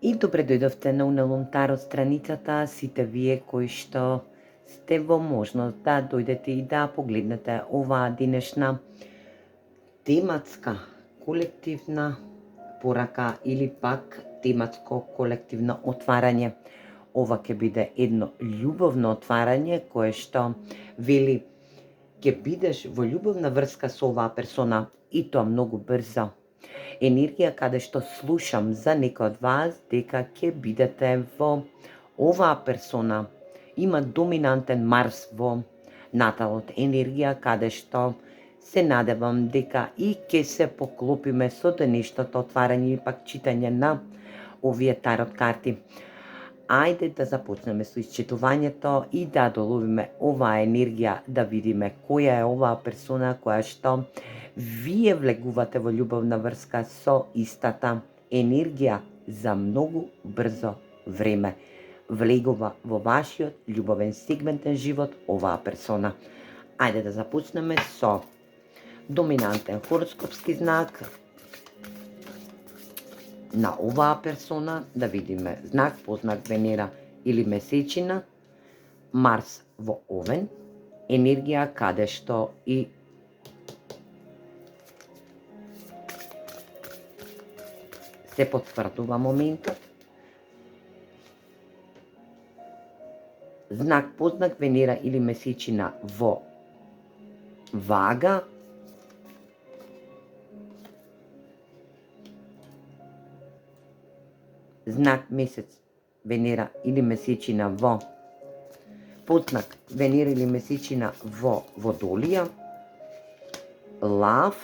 И добре дојдовте на Уналунтар од страницата, сите вие кои што сте во можност да дојдете и да погледнете оваа денешна тематска колективна порака или пак тематско колективно отварање. Ова ќе биде едно љубовно отварање кое што вели ќе бидеш во љубовна врска со оваа персона и тоа многу брзо. Енергија каде што слушам за некој од вас дека ќе бидете во оваа персона има доминантен Марс во наталот, енергија каде што се надевам дека и ќе се поклопиме со денешното отварање и пак читање на овие тарот карти. Ајде да започнеме со исчитувањето и да доловиме оваа енергија, да видиме која е оваа персона која што вие влегувате во љубовна врска со истата енергија за многу брзо време. Влегува во вашиот љубовен сегментен живот оваа персона. Ајде да започнеме со доминантен хороскопски знак на оваа персона, да видиме знак, познак Венера или месечина, Марс во Овен, енергија каде што и се потврдува моментот. Знак, познак Венера или месечина во Вага, знак месец Венера или месечина во познак Венера или месечина во Водолија, Лав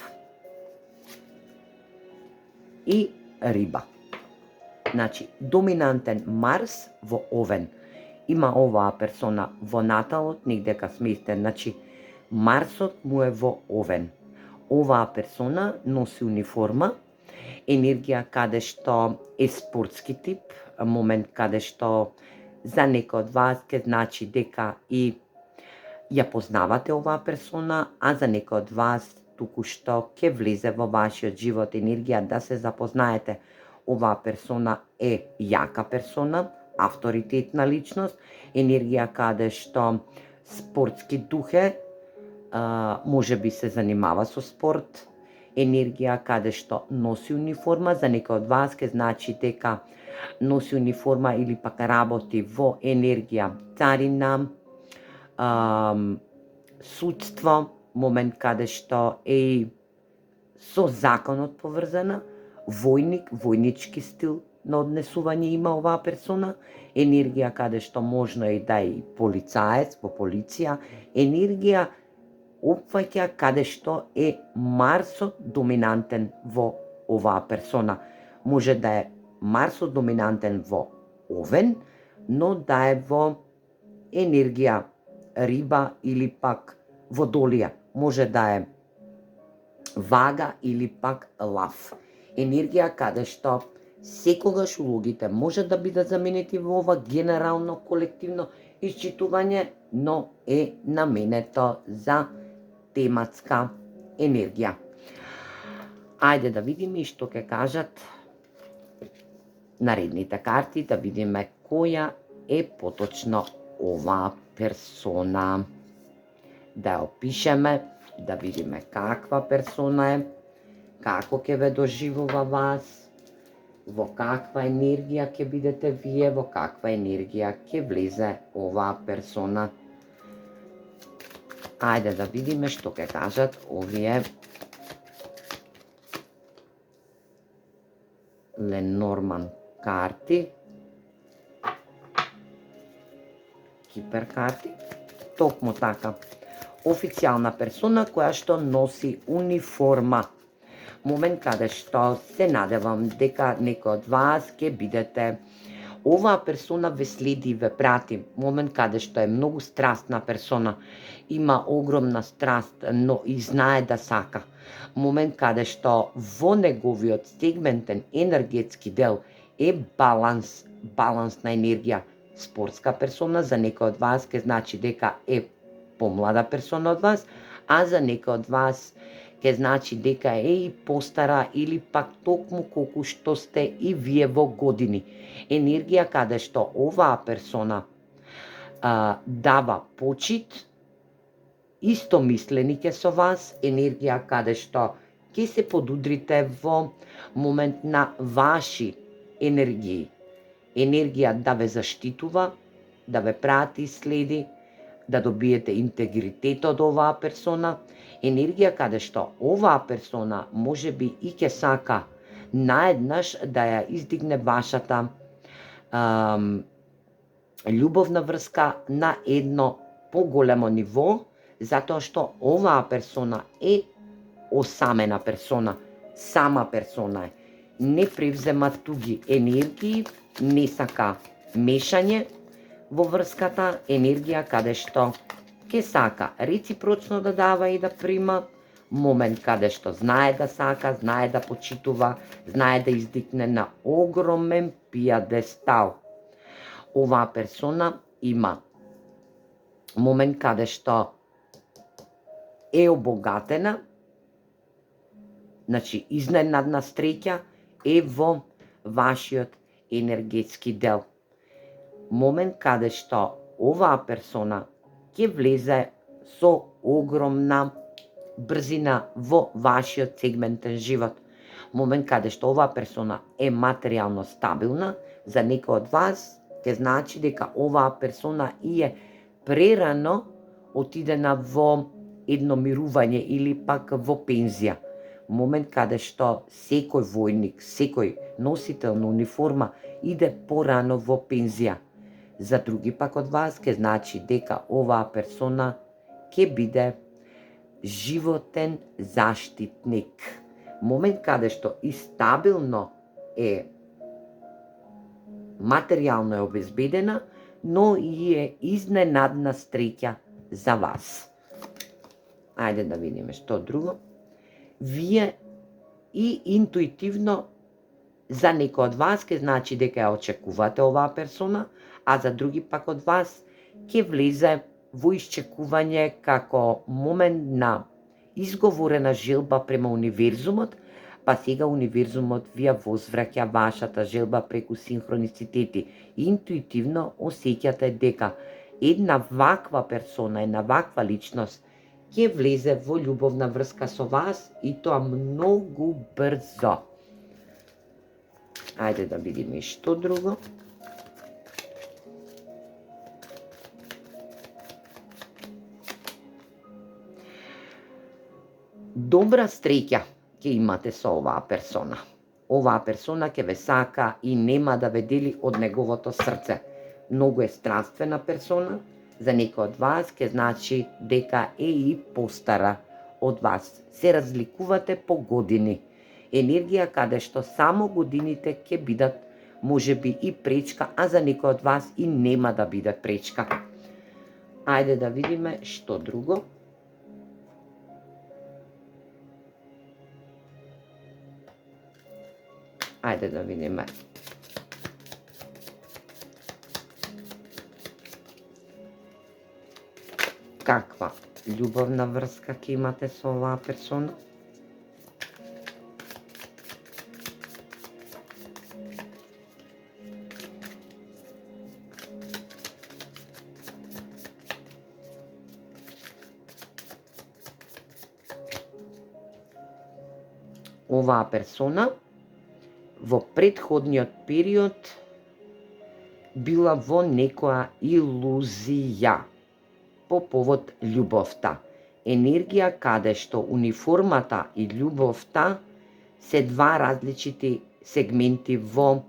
и Риба. Значи, доминантен Марс во Овен. Има оваа персона во наталот, негде ка сместен, значи Марсот му е во Овен. Оваа персона носи униформа, енергија каде што е спортски тип, момент каде што за некој од вас ќе значи дека и ја познавате оваа персона, а за некој од вас туку што ќе влезе во вашиот живот енергија да се запознаете. Оваа персона е јака персона, авторитетна личност, енергија каде што спортски дух е, може би се занимава со спорт, енергија каде што носи униформа, за некој од вас ќе значи дека носи униформа или пак работи во енергија царина, судство, момент каде што е со законот поврзана, војник, војнички стил на однесување има оваа персона, енергија каде што можно и да е полицаец, во полиција, енергија опфаќа каде што е Марсот доминантен во оваа персона. Може да е Марсот доминантен во Овен, но да е во енергија Риба или пак Водолија. Може да е Вага или пак Лав. Енергија каде што секогаш улогите може да бидат заменети во ова генерално колективно исчитување, но е наменето за тематска енергија. Ајде да видиме што ќе кажат наредните карти, да видиме која е поточно оваа персона. Да ја опишеме, да видиме каква персона е, како ќе ве доживува вас, во каква енергија ќе бидете вие, во каква енергија ќе влезе оваа персона. Ајде да видиме што ќе кажат овие Ленорман карти, Кипер карти, токму така. Официјална персона која што носи униформа. Момент каде што се надевам дека некој од вас ќе бидете, оваа персона ве следи и ве прати. Момент каде што е многу страстна персона, има огромна страст, но и знае да сака. Момент каде што во неговиот сегментен енергетски дел е баланс на енергија. Спортска персона, за некој од вас ќе значи дека е помлада персона од вас, а за некој од вас ке значи дека е и постара или пак токму колку што сте и вие во години. Енергија каде што оваа персона дава почит, истомислени ке со вас, енергија каде што ќе се подудрите во момент на ваши енергии. Енергија да ве заштитува, да ве прати и следи, да добиете интегритет од оваа персона, енергија каде што оваа персона може би и ке сака наеднаш да ја издигне вашата љубовна врска на едно поголемо ниво, затоа што оваа персона е осамена персона, сама персона е. Не превзема туги енергии, не сака мешање во врската, енергија каде што ке сака реципрочно да дава и да прима, момент каде што знае да сака, знае да почитува, знае да издигне на огромен пијадестал. Оваа персона има момент каде што е обогатена, значи изненадна среќа е во вашиот енергетски дел. Момент каде што оваа персона ќе влезе со огромна брзина во вашиот сегментен живот. Момент каде што оваа персона е материјално стабилна, за некој од вас ќе значи дека оваа персона и е прерано отидена во едно мирување или пак во пензија. Момент каде што секој војник, секој носител на униформа иде порано во пензија. За други пак од вас ќе значи дека оваа персона ќе биде животен заштитник. Момент каде што и стабилно е материјално е обезбедена, но и е изненадна среќа за вас. Ајде да видиме што друго. Вие и интуитивно за некој од вас ќе значи дека ја очекувате оваа персона, а за други пак од вас ќе влезе во исчекување како момент на изговорена желба према универзумот, па сега универзумот ви ја возвраќа вашата желба преку синхроницитети. Интуитивно осеќате дека една ваква персона, една ваква личност ќе влезе во љубовна врска со вас и тоа многу брзо. Ајде да видиме што друго. Добра среќа ќе имате со оваа персона. Оваа персона ќе ве сака и нема да ве дели од неговото срце. Многу е странствена персона, за некој од вас ќе значи дека е и постара од вас. Се разликувате по години. Енергија каде што само годините ќе бидат можеби и пречка, а за некој од вас и нема да биде пречка. Ајде да видиме што друго. Ајде да видиме. Каква љубовна врска ќе имате со оваа персона? Оваа персона во претходниот период била во некоја илузија по повод љубовта. Енергија каде што униформата и љубовта се два различити сегменти во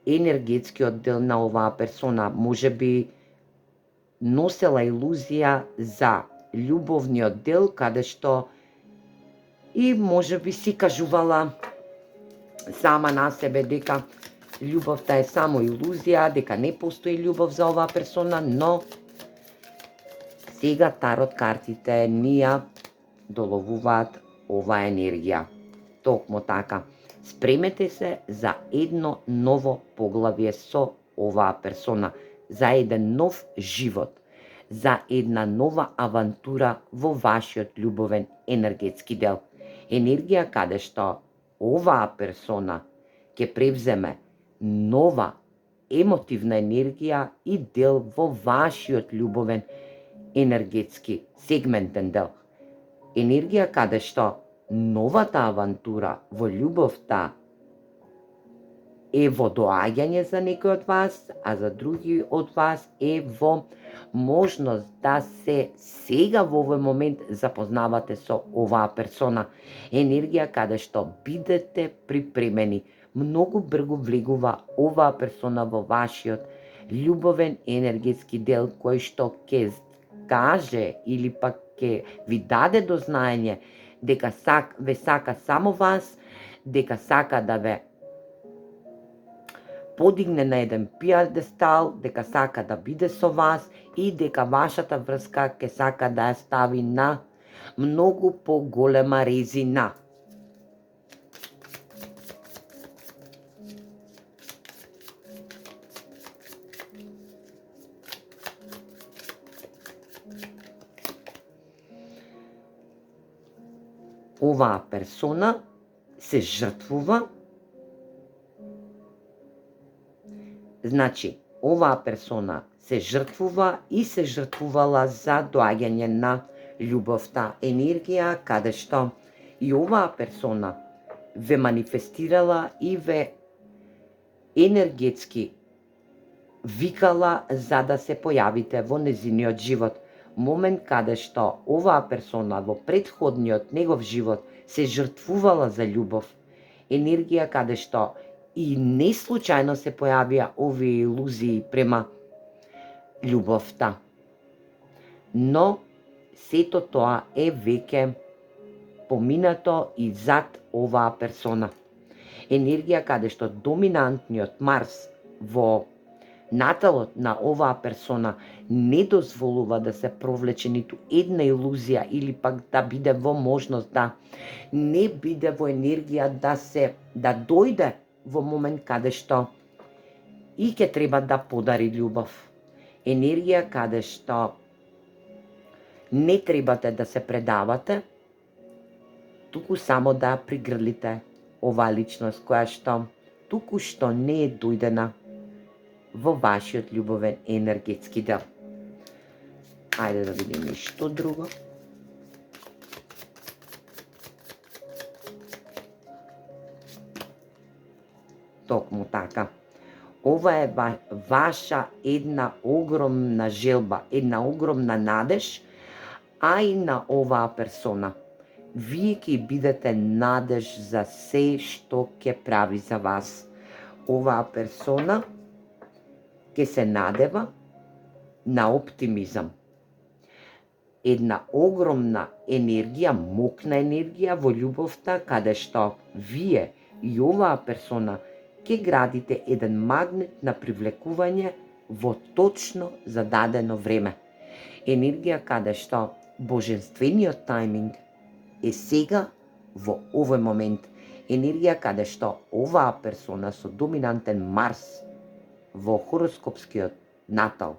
енергетскиот дел на оваа персона. Може би носела илузија за љубовниот дел каде што и може би си кажувала сама на себе дека љубовта е само илузија, дека не постои љубов за оваа персона, но сега тарот картите ни ја доловуваат оваа енергија. Токму така, спремете се за едно ново поглавје со оваа персона, за еден нов живот, за една нова авантура во вашиот љубовен енергетски дел. Енергија каде што оваа персона ќе превземе нова емотивна енергија и дел во вашиот љубовен енергетски сегментен дел. Енергија каде што новата авантура во љубовта е во доаѓање за некој од вас, а за други од вас е во можност да се сега во овој момент запознавате со оваа персона. Енергија каде што бидете припремени. Многу брзо влегува оваа персона во вашиот љубовен енергетски дел кој што ќе каже или пак ќе ви даде до знаење дека ве сака само вас, дека сака да ве подигне на еден пиедестал, дека сака да биде со вас и дека вашата врска ќе сака да ја стави на многу поголема резина. Оваа персона се жртвува. Значи, оваа персона се жртвува и се жртвувала за доаѓање на љубовта. Енергија каде што и оваа персона ве манифестирала и ве енергетски викала за да се појавите во незиниот живот. Момент каде што оваа персона во претходниот негов живот се жртвувала за љубов. Енергија каде што и не случајно се појавија овие илузии према љубовта. Но сето тоа е веќе поминато и зад оваа персона. Енергија каде што доминантниот Марс во наталот на оваа персона не дозволува да се провлече ниту една илузија или пак да биде во можност да не биде во енергија да дојде во момент каде што и ќе треба да подари љубов. Енергија каде што не требате да се предавате, туку само да пригрлите оваа личност која што туку што не е дојдена во вашиот љубовен енергетски дел. Ајде да видиме што друго. Токму така. Ова е ваша една огромна желба, една огромна надеж, а и на оваа персона. Вие ќе бидете надеж за се што ќе прави за вас. Оваа персона ќе се надева на оптимизам. Една огромна енергија, мокна енергија во љубовта, каде што вие и оваа персона ќе градите еден магнет на привлекување во точно зададено време. Енергија каде што божествениот тајминг е сега во овој момент. Енергија каде што оваа персона со доминантен Марс во хороскопскиот натал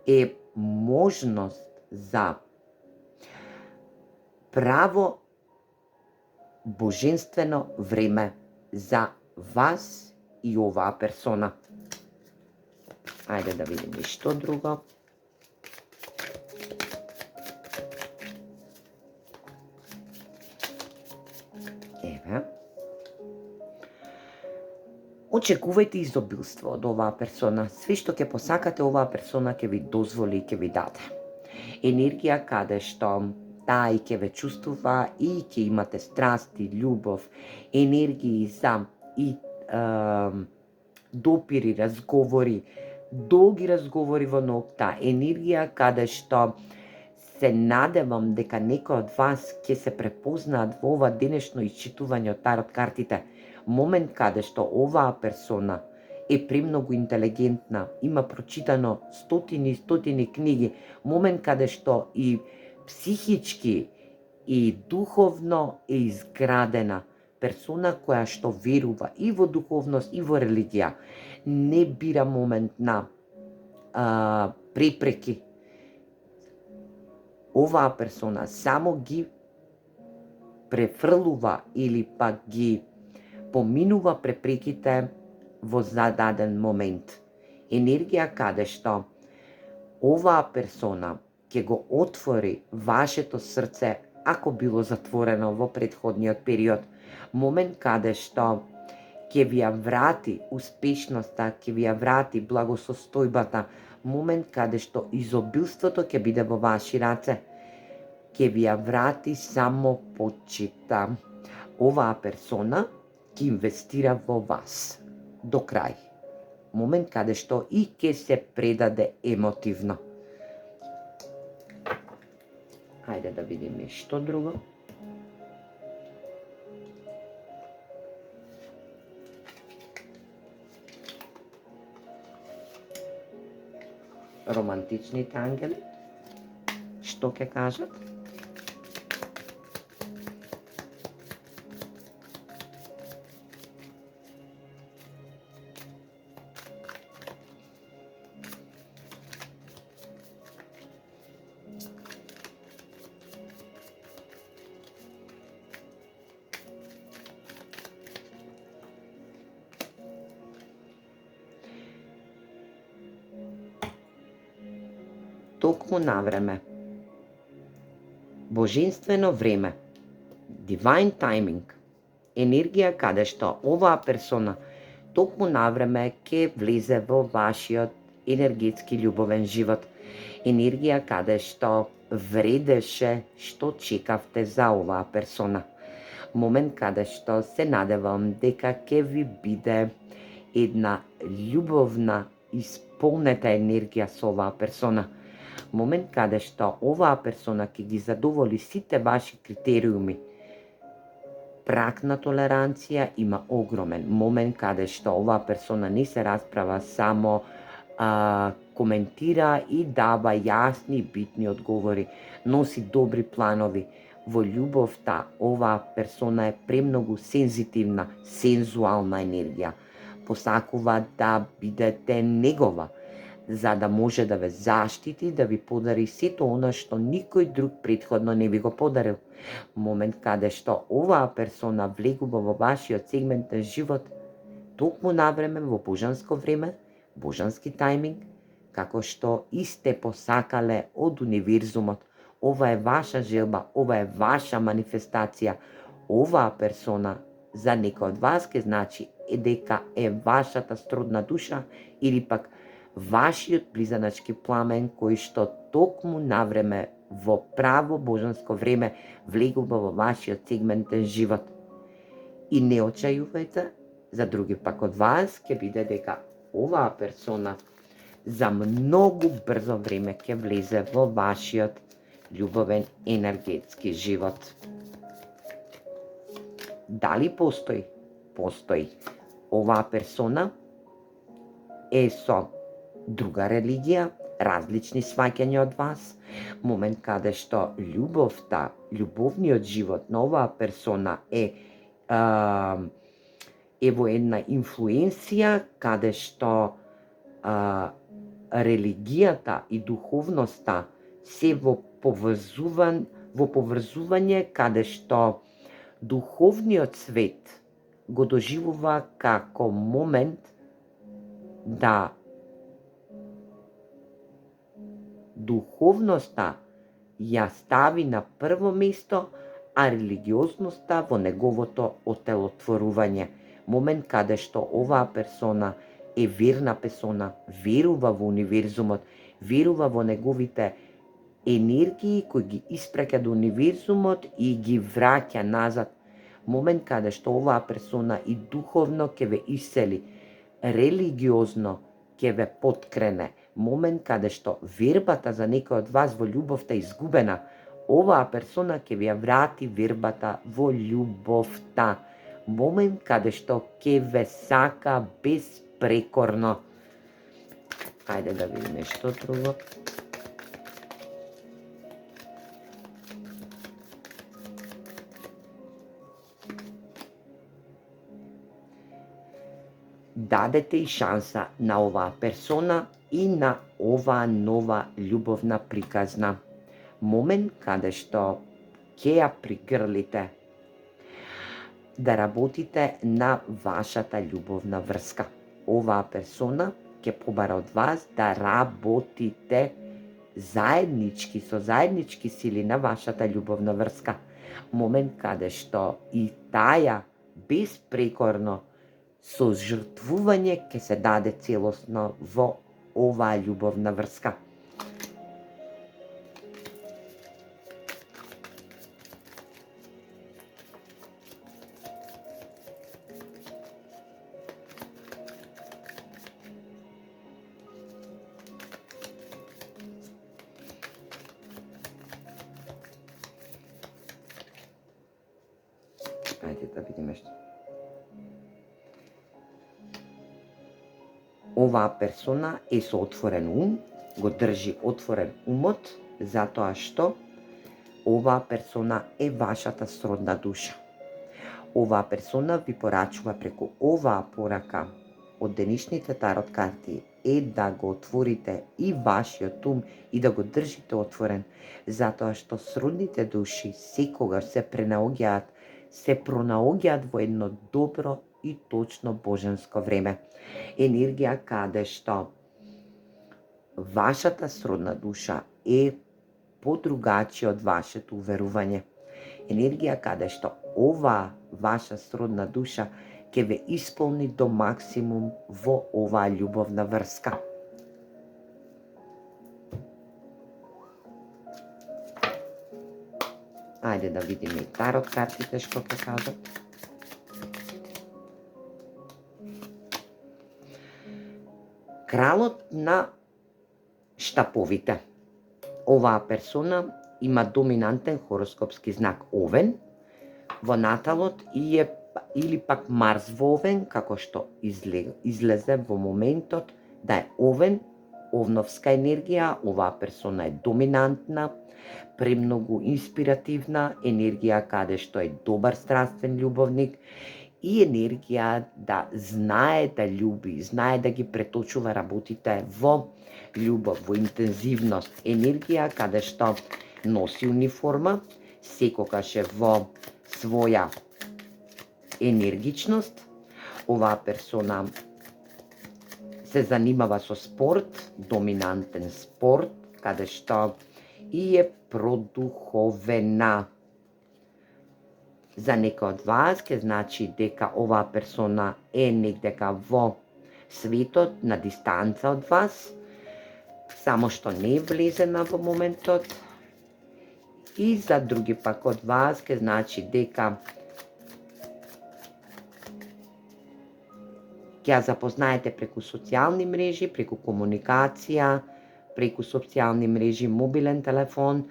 е можност за право божествено време за вас и оваа персона. Ајде да видиме што друго. Еве. Очекувајте изобилство од оваа персона. Све што ќе посакате, оваа персона ќе ви дозволи и ќе ви даде. Енергија каде што таа и ќе ве чувствува и ќе имате страст и љубов, енергии за и допири, разговори, долги разговори во ноќта, енергија каде што се надевам дека некој од вас ќе се препознаат во ова денешно исчитување од тарот картите. Момент каде што оваа персона е премногу интелигентна, има прочитано стотини и стотини книги, момент каде што и психички и духовно е изградена, персона која што верува и во духовност и во религија, не бира момент на препреки, оваа персона само ги префрлува или пак ги поминува препреките во зададен момент. Енергија каде што оваа персона ќе го отвори вашето срце ако било затворено во претходниот период. Момент каде што ќе ви ја врати успешноста, ќе ви ја врати благосостојбата, момент каде што изобилството ќе биде во ваши раце, ќе ви ја врати само почита. Оваа персона ќе инвестира во вас до крај. Момент каде што и ќе се предаде емотивно. Хајде да видиме што друго. Романтичните ангели, што ќе кажат? Токму на време. Божествено време. Divine timing. Енергија каде што оваа персона токму на време ќе влезе во вашиот енергетски љубовен живот. Енергија каде што вредеше што чекавте за оваа персона. Момент каде што се надевам дека ќе ви биде една љубовна исполнета енергија со оваа персона. Момент каде што оваа персона ќе ги задоволи сите ваши критериуми. Прак на толеранција има огромен. Момент каде што оваа персона не се расправа, само коментира и дава јасни и битни одговори, носи добри планови. Во љубовта оваа персона е премногу сензитивна, сензуална енергија. Посакува да бидете негова, за да може да ве заштити, да ви подари сето она што никој друг претходно не ви го подарил. Момент каде што оваа персона влегува во вашиот сегментен живот, токму на време, во божанско време, божански тајминг, како што и сте посакале од универзумот. Ова е ваша желба, ова е ваша манифестација. Оваа персона за некој од вас ке значи дека е вашата сродна душа или пак вашиот близаначки пламен кој што токму на време во право божанско време влегува во вашиот сегментен живот. И не очајувајте, за други пак од вас ќе биде дека оваа персона за многу брзо време ќе влезе во вашиот љубовен енергетски живот. Дали постои? Постои. Оваа персона е со друга религија, различни сваќања од вас, момент каде што љубовта, љубовниот живот на оваа персона е во една инфлуенција каде што религијата и духовноста се во поврзување каде што духовниот свет го доживува како момент да духовноста ја стави на прво место, а религиозноста во неговото отелотворување. Момент каде што оваа персона е верна персона, верува во универзумот, верува во неговите енергии кои ги испраќа до универзумот и ги враќа назад. Момент каде што оваа персона и духовно ќе ве исцели, религиозно ќе ве поткрене. Момент каде што вербата за некој од вас во љубовта е изгубена, оваа персона ќе ви ја врати вербата во љубовта. Момент каде што ќе ве сака безпрекорно. Ајде да видиме што друго. Дадете и шанса на оваа персона и на оваа нова љубовна приказна. Момент каде што ќе ја пригрлите да работите на вашата љубовна врска. Оваа персона ќе побара од вас да работите заеднички, со заеднички сили на вашата љубовна врска. Момент каде што и таја безпрекорно со жртвување ќе се даде целосно во оваа љубовна врска. Ајде да видиме што. Оваа персона е со отворен ум, го држи отворен умот, затоа што оваа персона е вашата сродна душа. Оваа персона ви порачува преку оваа порака од денешните тарот карти е да го отворите и вашиот ум и да го држите отворен, затоа што сродните души секогаш се пронаоѓаат во едно добро и точно боженско време. Енергија каде што вашата сродна душа е подругачија од вашето уверување. Енергија каде што оваа ваша сродна душа ќе ве исполни до максимум во оваа љубовна врска. Ајде да видиме и тарот картите што ќе кажат. Кралот на штаповите. Оваа персона има доминантен хороскопски знак Овен во наталот или пак Марс во Овен, како што излезе во моментот да е Овен, овновска енергија. Оваа персона е доминантна, премногу инспиративна, енергија каде што е добар страствен љубовник и енергија да знае да љуби, знае да ги преточува работите во љубов, во интензивност. Енергија каде што носи униформа, секогаш е во своја енергичност. Оваа персона се занимава со спорт, доминантен спорт, каде што и е продуховена. За некој од вас ќе значи дека оваа персона е некдека во светот на дистанца од вас, само што не е влезена во моментот. И за други пак од вас ќе значи дека ќе ја запознаете преку социјални мрежи, преку комуникација, преку социјални мрежи, мобилен телефон,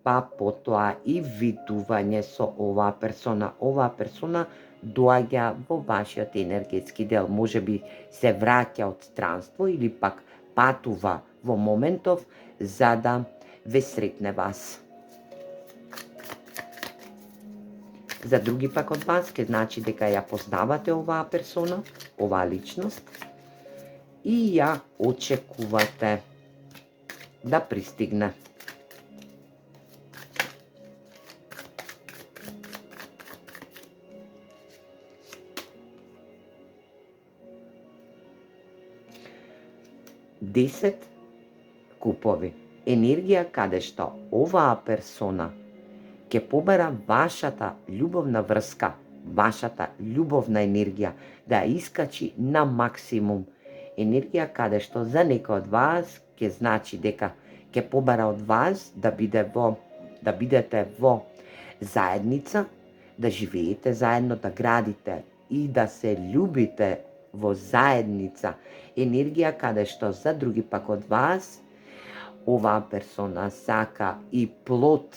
па потоа и видување со оваа персона. Оваа персона доаѓа во вашиот енергетски дел, можеби се враќа од странство или пак патува во моментов за да ве сретне вас. За други пак од вас ќе значи дека ја познавате оваа персона, оваа личност и ја очекувате да пристигне. Десет купови. Енергија каде што оваа персона ќе побара вашата љубовна врска, вашата љубовна енергија да искачи на максимум. Енергија каде што за некој од вас ќе значи дека ќе побара од вас да бидете во заедница, да живеете заедно, да градите и да се љубите во заедница. Енергија каде што за други пак од вас оваа персона сака и плод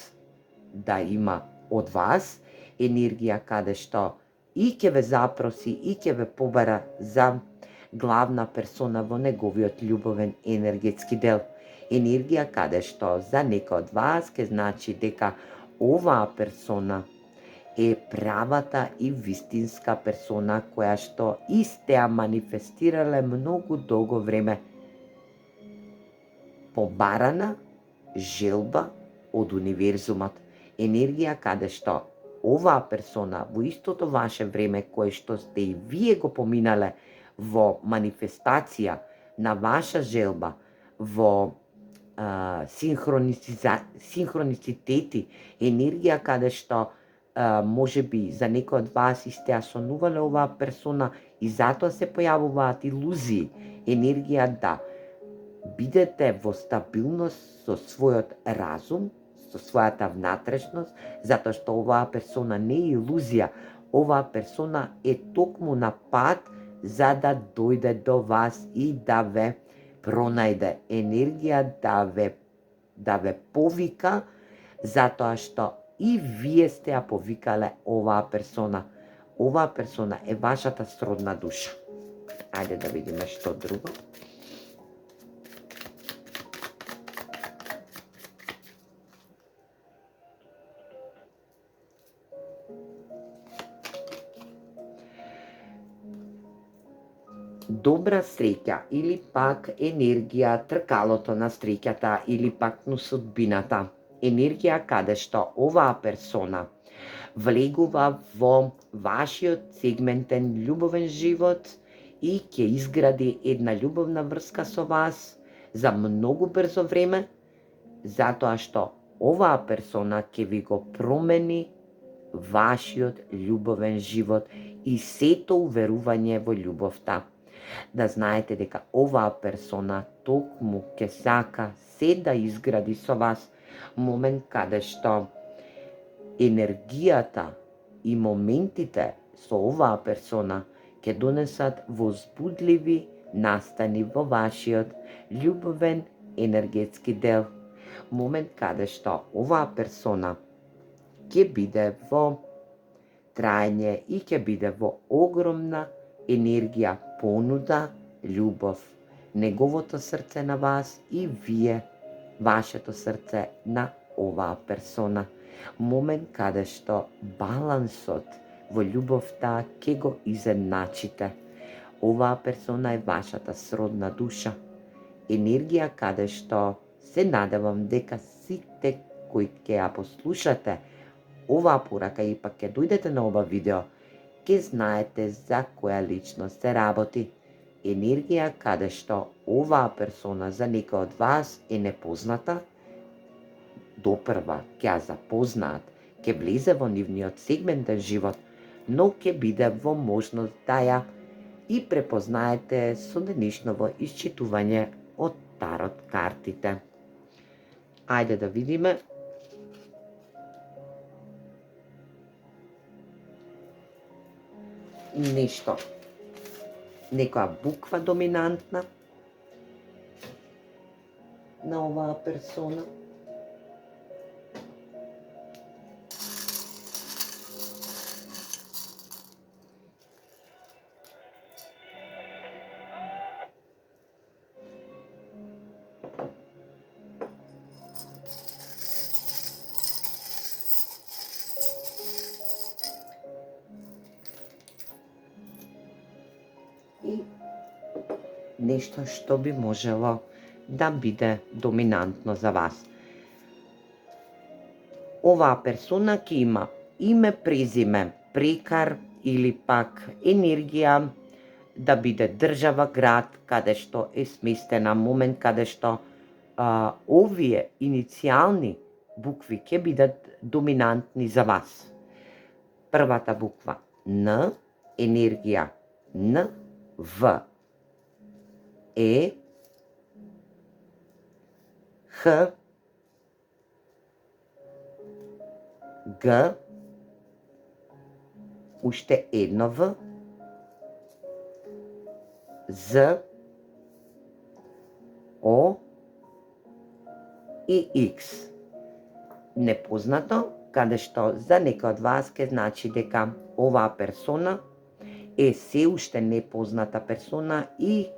да има од вас. Енергија каде што и ќе ве запроси и ќе ве побара за главна персона во неговиот љубовен енергетски дел. Енергија каде што за некој од вас ќе значи дека оваа персона е правата и вистинска персона која што и сте ја манифестирале многу долго време. Побарана желба од универзумот, енергија каде што оваа персона во истото ваше време кое што сте и вие го поминале во манифестација на ваша желба, во синхроницитети, енергија каде што може би за некој од вас и сте ја сонувале оваа персона и затоа се појавуваат илузии, енергија да бидете во стабилност со својот разум, со својата внатрешност, затоа што оваа персона не е илузија, оваа персона е токму на пат за да дојде до вас и да ве пронајде, енергија да ве повика, затоа што и вие сте ја повикале оваа персона. Оваа персона е вашата сродна душа. Ајде да видиме што друго. Добра среќа или пак енергија, тркалото на среќата или пак на судбината. Енергија каде што оваа персона влегува во вашиот сегментен љубовен живот и ќе изгради една љубовна врска со вас за многу брзо време, затоа што оваа персона ќе ви го промени вашиот љубовен живот и сето уверување во љубовта. Да знаете дека оваа персона токму ќе сака се да изгради со вас, момент каде што енергијата и моментите со оваа персона ќе донесат возбудливи настани во вашиот љубовен енергетски дел. Момент каде што оваа персона ќе биде во трајање и ќе биде во огромна енергија, понуда, љубов. Неговото срце на вас и вие, вашето срце на оваа персона. Момент каде што балансот во љубовта ќе го изедначите. Оваа персона е вашата сродна душа. Енергија каде што се надевам дека сите кои ќе ја послушате оваа порака и пак ќе дојдете на ова видео, ќе знаете за која личност се работи. Енергија каде што оваа персона за некој од вас е непозната, допрва ќе ја запознаат, ќе влезе во нивниот сегментен живот, но ќе биде во можност да ја и препознаете со денешново исчитување од тарот картите. Ајде да видиме. Нешто, некоја буква доминантна на оваа персона. И нешто што би можело да биде доминантно за вас. Оваа персона ќе има име, презиме, прекар или пак енергија да биде држава, град, каде што е сместена, момент каде што овие иницијални букви ќе бидат доминантни за вас. Првата буква Н, енергија Н, В, Е, Х, Г, уште едно В, З, О и Х. Непознато, каде што за некој од вас ќе значи дека оваа персона е се уште непозната персона и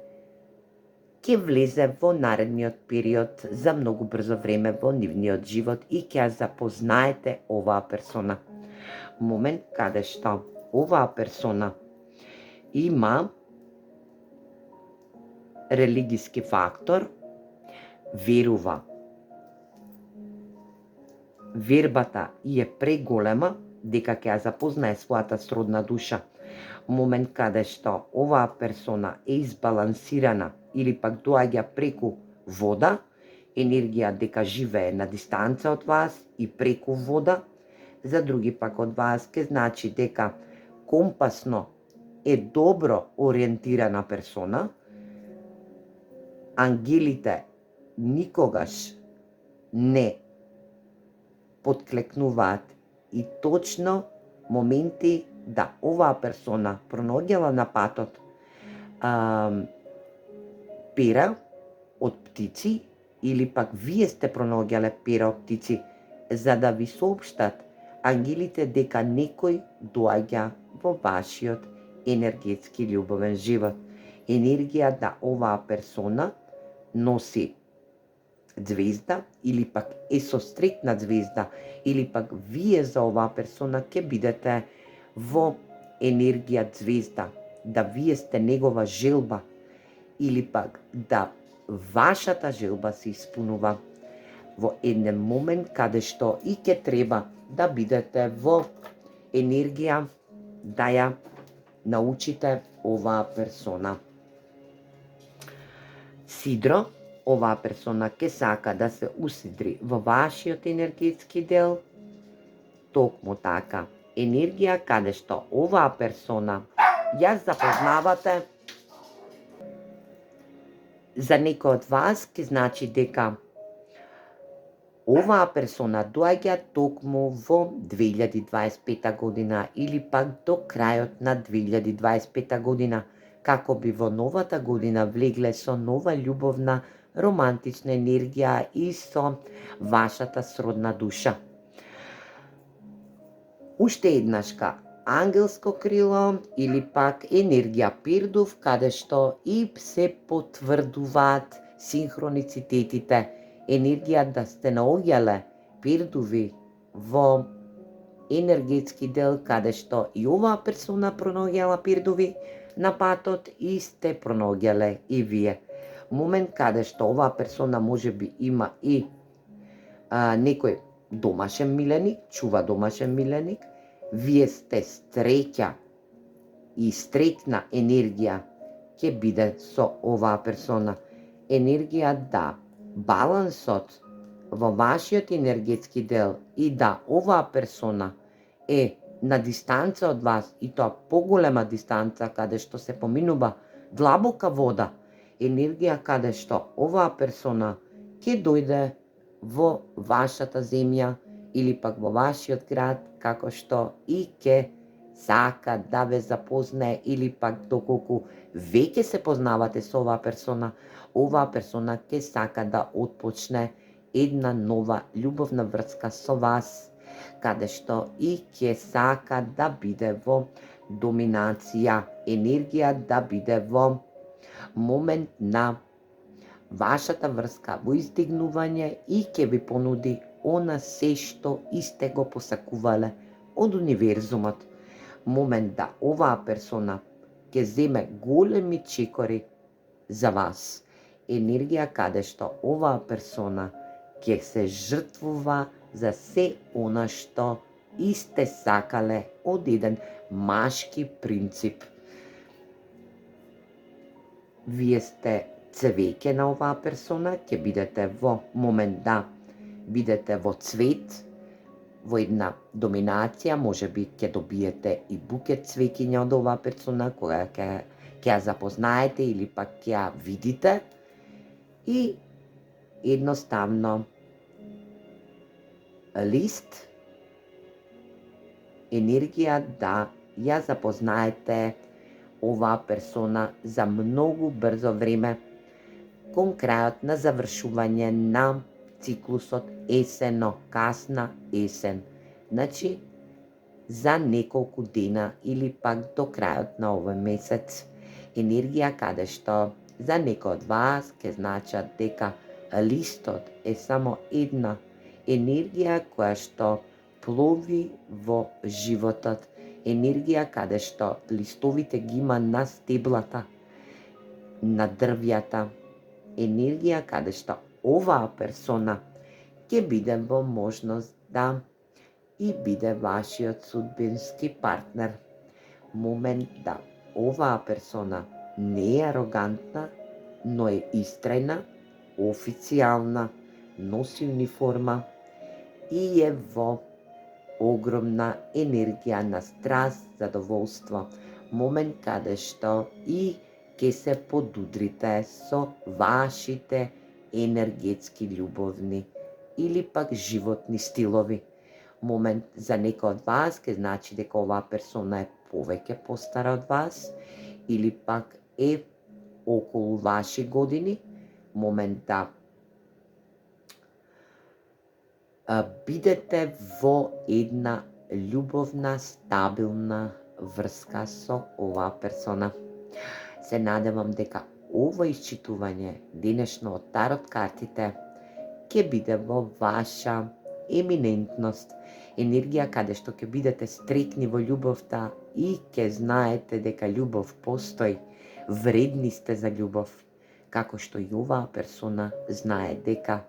ќе влезе во наредниот период за многу брзо време во нивниот живот и ќе ја запознаете оваа персона. Момент каде што оваа персона има религиски фактор, верува вербата и е преголема дека ќе ја запознае својата сродна душа. Момент каде што оваа персона е избалансирана или пак доаѓа преку вода, енергија дека живее на дистанца од вас и преку вода, за други пак од вас ќе значи дека компасно е добро ориентирана персона, ангелите никогаш не подклекнуваат и точно моменти да оваа персона пронаоѓала на патот пера од птици или пак вие сте пронаоѓале пера од птици, за да ви соопштат ангелите дека некој доаѓа во вашиот енергетски љубовен живот. Енергија да оваа персона носи звезда или пак е со стрекна звезда или пак вие за оваа персона ќе бидете во енергија звезда, да вие сте негова желба или пак да вашата желба се испунува во еден момент каде што и ќе треба да бидете во енергија да ја научите оваа персона. Сидро, оваа персона ќе сака да се усидри во вашиот енергетски дел, токму така. Енергија каде што оваа персона ја запознавате, за некој од вас ќе значи дека оваа персона доаѓа токму во 2025 година или пак до крајот на 2025 година, како би во новата година влегле со нова љубовна, романтична енергија и со вашата сродна душа. Уште еднашка, ангелско крило или пак енергија Пирдов, каде што и се потврдуваат синхроницитетите, енергија да сте наоѓале Пирдови во енергетски дел, каде што и оваа персона пронаоѓала Пирдови на патот и сте пронаоѓале и вие. Момент каде што оваа персона може би има и некој домашен миленик, чува домашен миленик, вие сте среќа и стрекна енергија ќе биде со оваа персона. Енергија да балансот во вашиот енергетски дел и да оваа персона е на дистанца од вас и тоа поголема дистанца каде што се поминува длабока вода, енергија каде што оваа персона ќе дојде во вашата земја или пак во вашиот град, како што и ќе сака да ве запознае или пак доколку веќе се познавате со оваа персона ќе сака да отпочне една нова љубовна врска со вас, каде што и ќе сака да биде во доминација, енергија да биде во момент на вашата врска во издигнување и ќе ви понуди она се што и сте го посакувале од универзумот. Момент да оваа персона ќе земе големи чекори за вас. Енергија каде што оваа персона ќе се жртвува за се она што и сте сакале од еден машки принцип. Вие сте цвеќе на оваа персона, ќе бидете во момент да бидете во цвет, во една доминација, може би ќе добиете и букет цвеќиња од оваа персона, кога ќе ја запознаете или пак ќе ја видите и едноставно лист, енергија да ја запознаете оваа персона за многу брзо време, кон крајот на завршување на циклусот есено, касна есен. Значи, за неколку дена или пак до крајот на овој месец. Енергија каде што за некој од вас ќе значат дека листот е само една енергија која што плови во животот. Енергија каде што листовите ги има на стеблата, на дрвјата. Енергија каде што оваа персона ќе биде во можност да и биде вашиот судбински партнер. Момент да оваа персона не е арогантна, но е истрајна, официјална, носи униформа и е во огромна енергија на страст, задоволство. Момент каде што и ќе се подудрите со вашите енергетски љубовни или пак животни стилови. Момент за некој од вас ќе значи дека оваа персона е повеќе постара од вас или пак е околу ваши години. Момент да бидете во една љубовна, стабилна врска со оваа персона. Се надевам дека ова исчитување денешно од тарот картите ќе биде во ваша еминентност, енергија каде што ќе бидете стрекни во љубовта и ќе знаете дека љубов постои, вредни сте за љубов, како што и оваа персона знае дека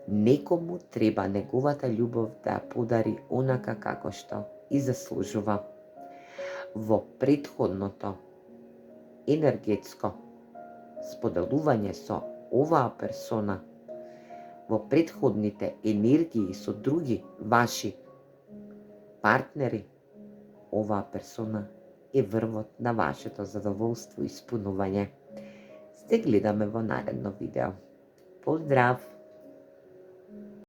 некому треба неговата љубов да ја подари онака како што и заслужува. Во претходното енергетско споделување со оваа персона, во претходните енергии со други ваши партнери, оваа персона е врвот на вашето задоволство и испунување. Се гледаме во наредно видео. Поздрав!